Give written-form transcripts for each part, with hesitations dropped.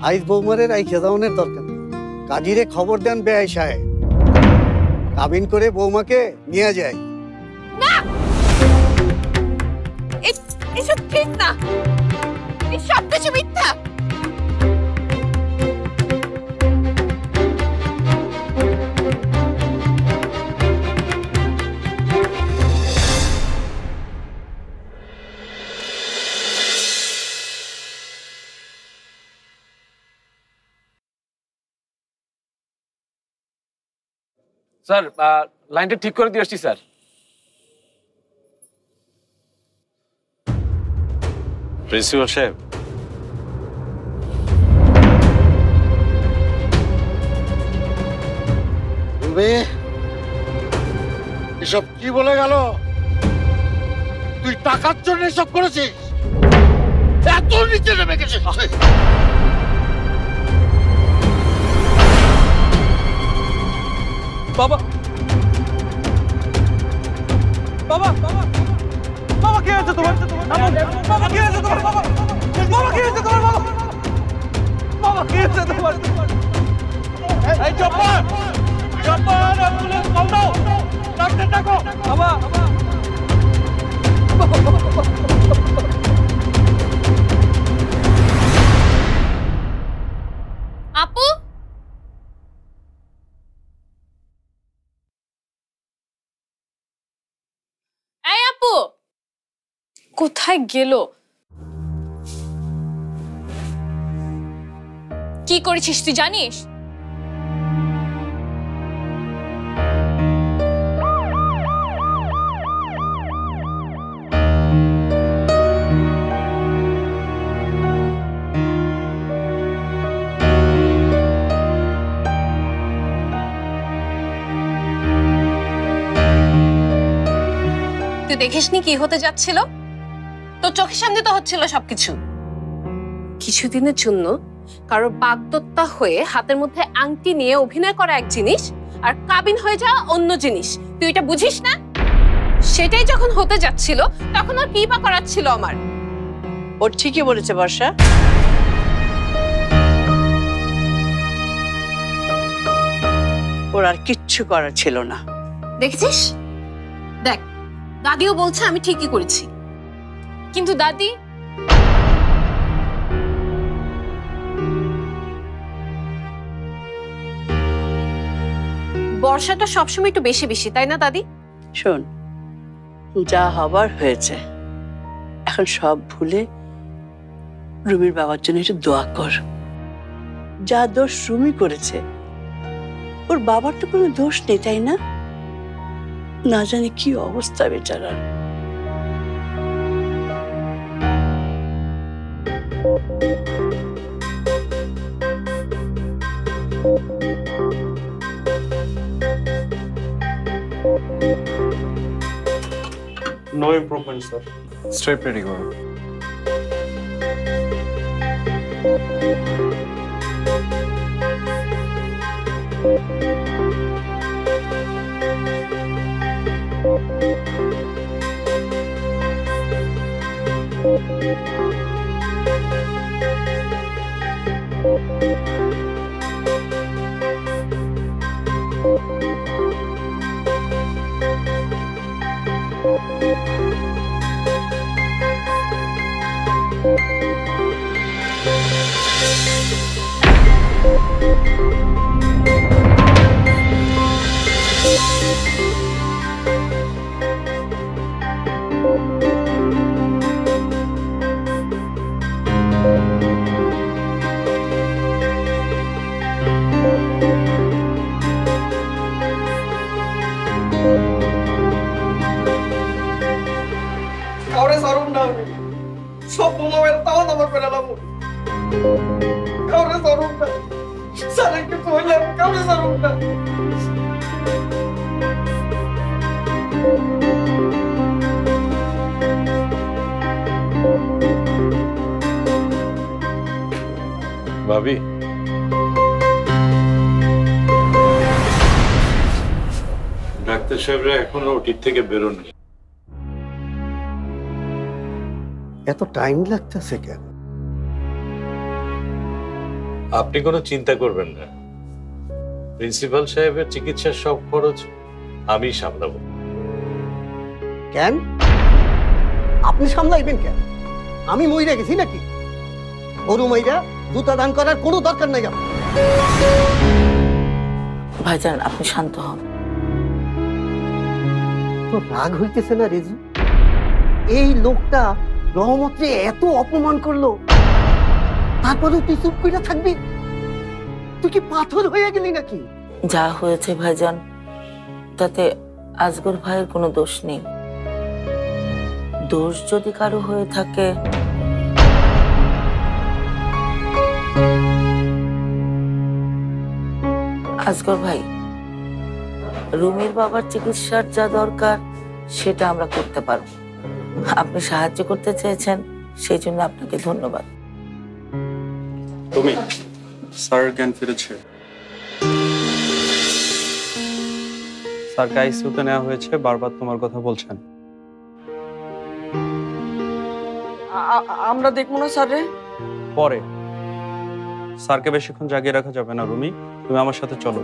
আইস বৌমারে রাইখে যাওয়ানোর দরকার নেই। কাজীরে খবর দেন বেআই সাহেব, কাবিন করে বৌমাকে নিয়ে যায়। না, এসব ঠিক না, সব কিছু মিথ্যা। স্যার লাইনটা ঠিক করে দিয়ে আসছি স্যার। প্রিন্সিপাল সাহেব, এসব কি বলে গেল? তুই টাকার জন্য এসব করেছিস? এত নিচে নেমে গেছিস? বাবা বাবা বাবা বাবা, কি হয়েছে তোমার? বাবা কি হয়েছে তোমার? বাবা বাবা কি হয়েছে তোমার? বাবা বাবা কি হয়েছে তোমার? এই চপ্পল চপ্পল, অ্যাম্বুলেন্স কল দাও, ডাক্তার ডাকো। বাবা আপু, এই আপু কোথায় গেল? কি করেছিস তুই জানিস? তুই দেখিসনি কি হতে যাচ্ছিল? তোর চোখের সামনে তো হচ্ছিল সবকিছু। কিছুদিনের জন্য কারোর বাগদত্তা হয়ে হাতের মধ্যে আংটি নিয়ে অভিনয় করা এক জিনিস, আর কাবিন হয়ে যাওয়া অন্য জিনিস। তুই এটা বুঝিস না? সেটাই যখন হতে যাচ্ছিল তখন ওর কি বা করার ছিল আমার। ওর ঠিকই বলেছে বর্ষা। ওর আর কিচ্ছু করার ছিল না। দেখেছিস? দেখ, দাদিও বলছে আমি ঠিকই করেছি। কিন্তু দাদি, বর্ষাটা সবসময় একটু বেশি বেশি, তাই না দাদি? শোন, যা হবার হয়েছে, এখন সব ভুলে রুমির বাবার জন্য একটু দোয়া কর। যা দোষ রুমি করেছে, ওর বাবার তো কোনো দোষ নেই, তাই না? না জানি কি অবস্থা বেচারার। No improvement, sir. Straight ready করো। ভাবি, ডাক্তার সাহেবরা এখনো ওটির থেকে বেরোনি। এত টাইম লাগতেছে কেন? আপনি কোনো চিন্তা করবেন না, প্রিন্সিপাল সাহেবের চিকিৎসার সব খরচ আমি সামলাবো। কেন আপনি সামলাইবেন কেন? আমি মইরা গেছি নাকি? গরু মাইরা জুতা দান করার কোনো দরকার নাই আমার। ভাইজান আপনি শান্ত হন। তো রাগ হইতেছে না রেজু? এই লোকটা রহমতরে এত অপমান করলো, তারপরেও তুই চুপ করে থাকবি? তুই কি পাথর হয়ে গেলি নাকি? যা হয়েছে ভাইজান, তাতে আজগর ভাইয়ের কোনো দোষ নেই। দোষ যদি কারো হয়ে থাকে আজগর ভাই, রুমির বাবার চিকিৎসার যা দরকার সেটা আমরা করতে পারবো। আপনি সাহায্য করতে চেয়েছেন, সেই জন্য আপনাকে ধন্যবাদ। তুমি স্যার জ্ঞান ফিরেছে। স্যারকে আইসিইউতে নেওয়া হয়েছে, বারবার তোমার কথা বলছেন। আমরা দেখবো না স্যার রে? পরে। স্যারকে বেশিক্ষণ জাগিয়ে রাখা যাবে না। রুমি, তুমি আমার সাথে চলো।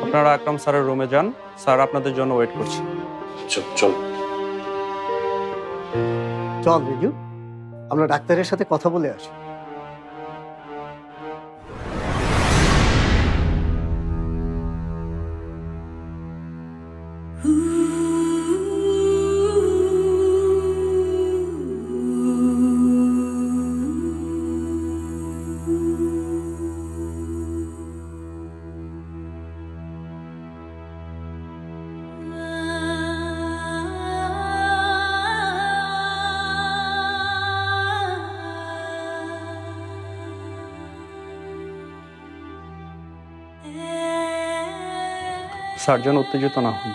আপনারা আকরাম স্যারের রুমে যান, স্যার আপনাদের জন্য ওয়েট করছে। চল চল রেজু, আমরা ডাক্তারের সাথে কথা বলে আসি। স্যার যেন উত্তেজিত না হন।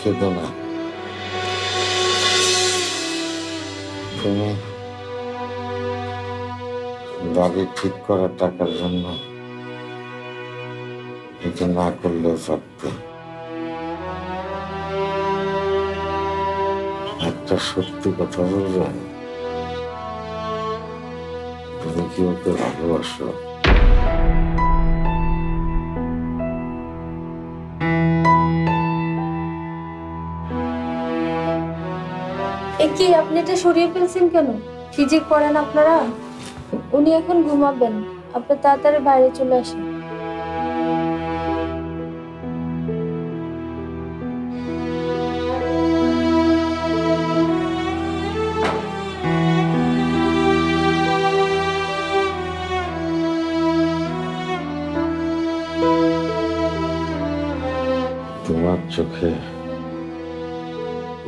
কেঁদো না। তুমি বাড়ি ঠিক করার টাকার জন্য এটা না করলেও পারতে। একটা সত্যি কথা বলবে, তুমি কি ওকে ভালোবাসো? কি আপনি এটা সরিয়ে ফেলছেন কেন? ফিজিক পড়েন আপনারা? উনি এখন ঘুমাবেন, আপনি তাড়াতাড়ি বাইরে চলে আসেন। তোমার চোখে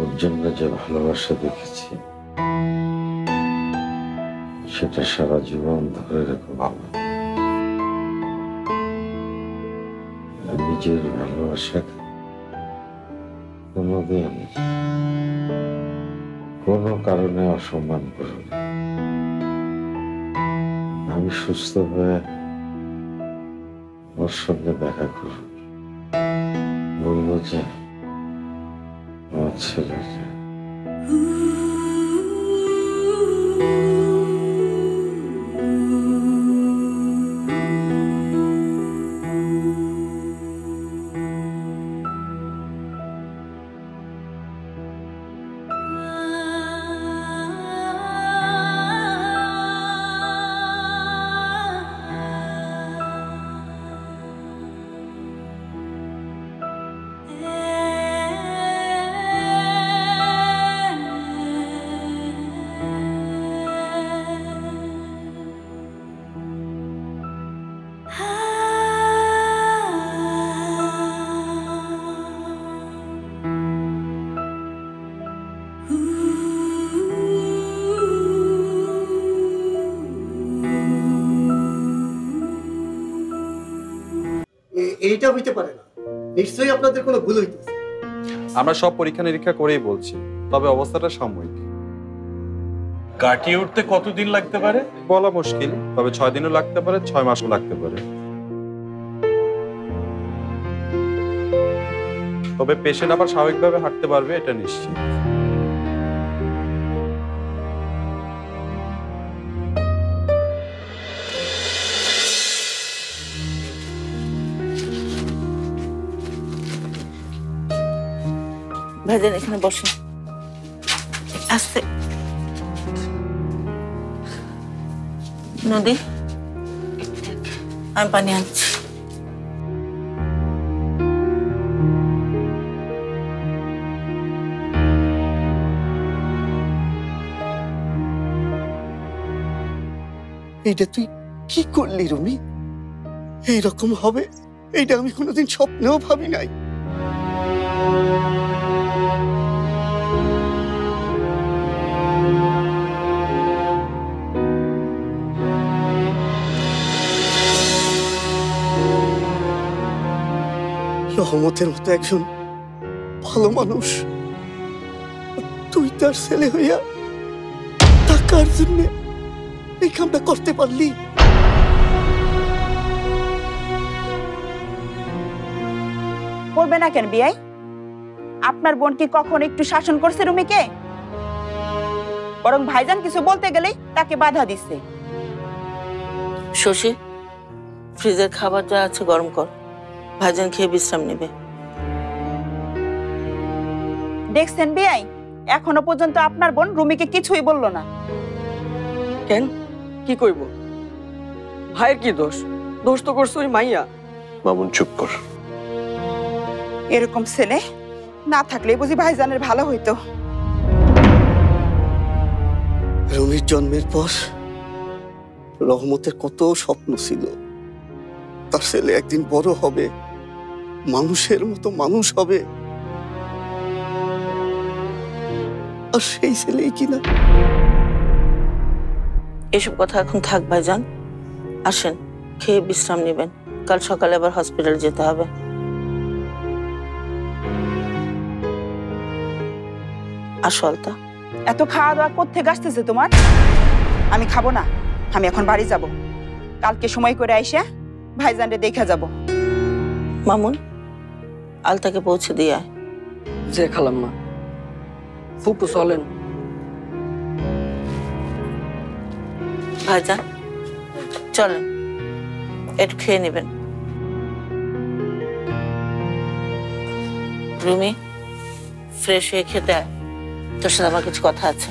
ওর জন্য যে ভালোবাসা দেখেছি, সেটা সারা জীবন ধরে রেখো বাবা। নিজের ভালোবাসা কোনোদিন কোনো কারণে অসম্মান করো না। আমি সুস্থ হয়ে ওর সঙ্গে দেখা করব, বলবো যে আমার ছেলেটা এইটা হইতে পারে না, নিশ্চয়ই আপনাদের কোনো ভুল হইতেছে। আমরা সব পরীক্ষা নিরীক্ষা করেই বলছি, তবে অবস্থাটা সাময়িক। কাটিয়ে উঠতে কতদিন লাগতে পারে বলা মুশকিল, তবে 6 দিনও লাগতে পারে, 6 মাসও লাগতে পারে। তবে পেশেন্ট আবার স্বাভাবিকভাবে হাঁটতে পারবে, এটা নিশ্চিত। ভাইজান এখানে বসেন, আস্তে। নদী, আমি পানি আনছি। এইটা তুই কি করলি রুমি? এইরকম হবে এইটা আমি কোনোদিন স্বপ্নেও ভাবি নাই। রহমতের মতো একজন ভালো মানুষ, তুই তার ছেলে হইয়া টাকার জন্য এই কামটা করতে পারলি? করবে না কেন বিয়াই? আপনার বোন কি কখন একটু শাসন করছে রুমিকে? বরং ভাইজান কিছু বলতে গেলেই তাকে বাধা দিচ্ছে। শশী, ফ্রিজের খাবার যা আছে গরম কর, ভাইজান খেয়ে বিশ্রাম নেবে। দেখছেন বিয়াই, এখনো পর্যন্ত আপনার বোন রুমিকে কিছুই বললো না। কেন, কি কইব? ভাইয়ের কি দোষ? দোষ তো করছে ওই মাইয়া। মামুন চুপ কর। এরকম ছেলে না থাকলে বুঝি ভাইজানের ভালো হইতো। রুমির জন্মের পর রহমতের কত স্বপ্ন ছিল, তার ছেলে একদিন বড় হবে, মানুষের মতো মানুষ হবে, আর সেই ছেলেই কিনা। এসব কথা এখন থাক ভাইজান, আসেন খেয়ে বিশ্রাম নেবেন, কাল সকালে আবার হসপিটাল যেতে হবে। আসো আলতা। এত খাওয়া দাওয়া কোত্থেকে আসতেছে তোমার? আমি খাবো না, আমি এখন বাড়ি যাব। কালকে সময় করে আইসা ভাইজানরে দেখা যাব। মামুন, আলতাকে পৌঁছে দিয়ে আয়। যে খালাম্মা, ফুপু চলেন। ভাইজান চলেন, একটু খেয়ে নেবেন। রুমি, ফ্রেশ হয়ে খেতে আয়, তোর সাথে আমার কিছু কথা আছে।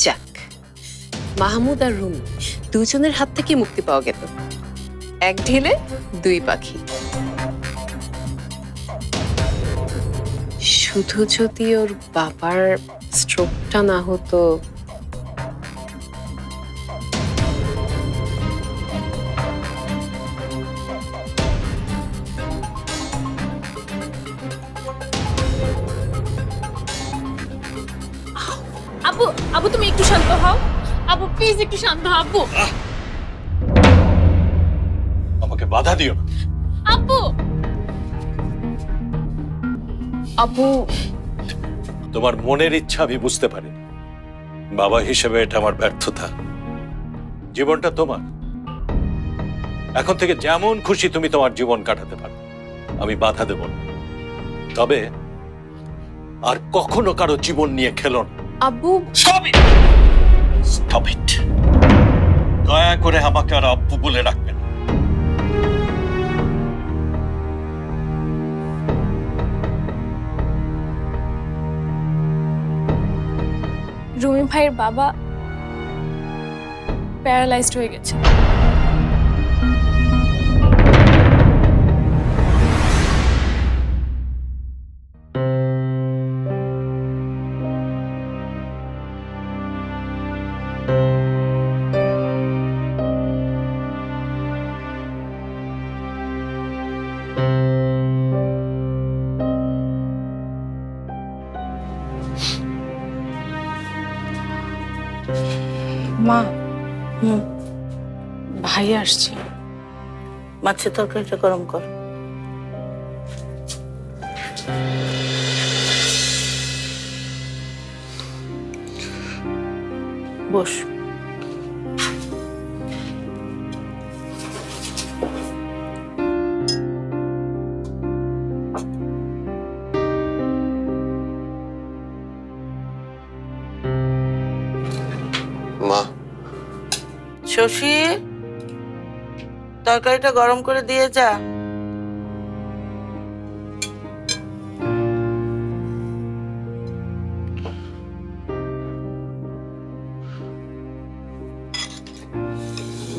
যাক, মাহমুদ আর রুমি দুজনের হাত থেকে মুক্তি পাওয়া গেল। এক ঢিলে 2 পাখি। শুধু যদি ওর বাবার স্ট্রোকটা না হতো। আব্বু, আব্বু তুমি একটু শান্ত হও। আব্বু প্লিজ একটু শান্ত হও আব্বু। আমাকে বাধা দিও না। আব্বু, আব্বু, তোমার মনের ইচ্ছা আমি বুঝতে পারি, বাবা হিসেবে এটা আমার ব্যর্থতা। জীবনটা তোমার, এখন থেকে যেমন খুশি তুমি তোমার জীবন কাটাতে পারো, আমি বাধা দেব না। তবে আর কখনো কারো জীবন নিয়ে খেলো না। আব্বু, স্টপ ইট। দয়া করে আমাকে আর আব্বু বলে রাখবেন। রুমি ভাইয়ের বাবা প্যারালাইজড হয়ে গেছে। মা, হুম, ভাই আসছে। মাছের তরকারিটা গরম কর। বস। মা, শশী, তরকারিটা গরম করে দিয়ে যা।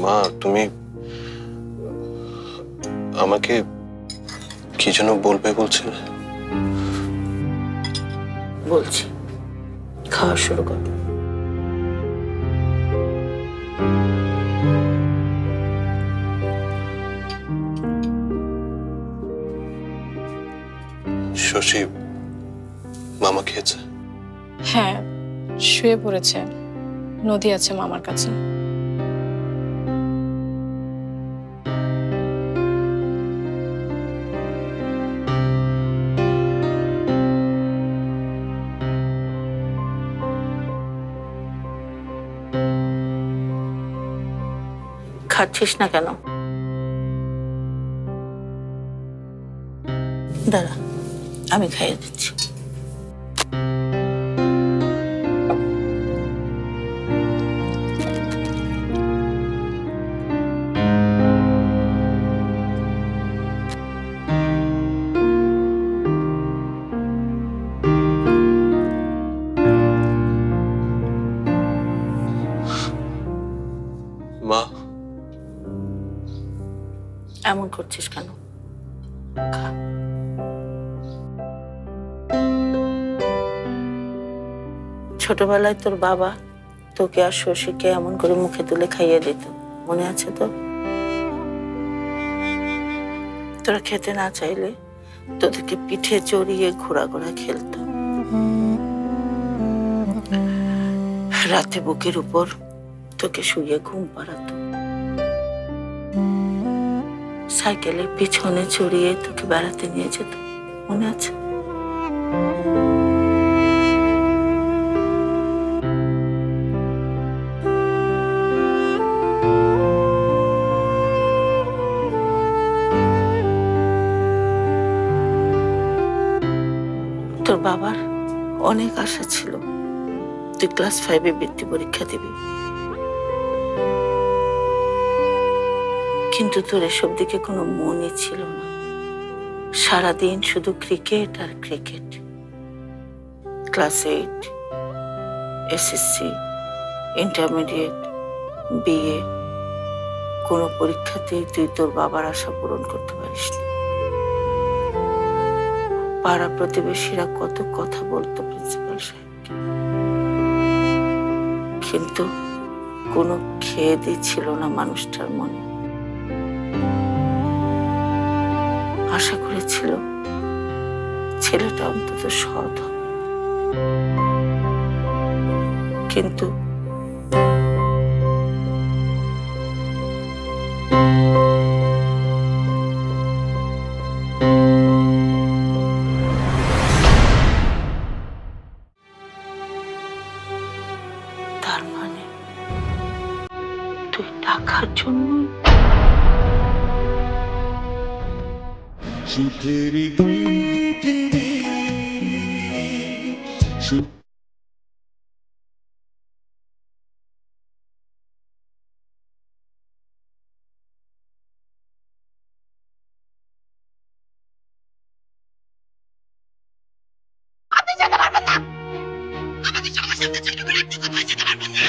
মা তুমি আমাকে কি যেন বলবে বলছিলে? বলছি, খাওয়া শুরু কর। শশী মামা খেয়েছে? হ্যাঁ, শুয়ে পড়েছে। নদী আছে মামার কাছে। খাচ্ছিস না কেন? দাঁড়া, আমি খাইয়ে দিচ্ছি। মা, এমন করছিস কেন? খা। ছোটবেলায় তোর বাবা তোকে আর শশীকে এমন করে মুখে তুলে খাইয়ে দিত, মনে আছে তো? তোরা খেতে না চাইলে তোদেরকে পিঠে চড়িয়ে ঘোড়া ঘোড়া খেলতো। রাতে বুকের উপর তোকে শুয়ে ঘুম পাড়াতো। সাইকেলের পিছনে চড়িয়ে তোকে বেড়াতে নিয়ে যেত, মনে আছে? তোর বাবার অনেক আশা ছিল তুই ক্লাস 5-এ বৃত্তি পরীক্ষা দিবি, কিন্তু তোর এসব দিকে কোনো মনই ছিল না। সারাদিন শুধু ক্রিকেট আর cricket. Class 8, SSC, intermediate, BA, কোনো পরীক্ষাতেই তুই তোর বাবার আশা পূরণ করতে পারিস না। পাড়া প্রতিবেশীরা কত কথা বলতো প্রিন্সিপাল সাহেবকে, কিন্তু কোনো খেদই ছিল না মানুষটার মনে। আশা করেছিল ছেলেটা অন্তত সৎ হবে, কিন্তু তার মানে তুই টাকার জন্য আমাদের সবার কথা, আমাদের সবার সাথে ছোট করে একটু কথা যেতে পারবেন না।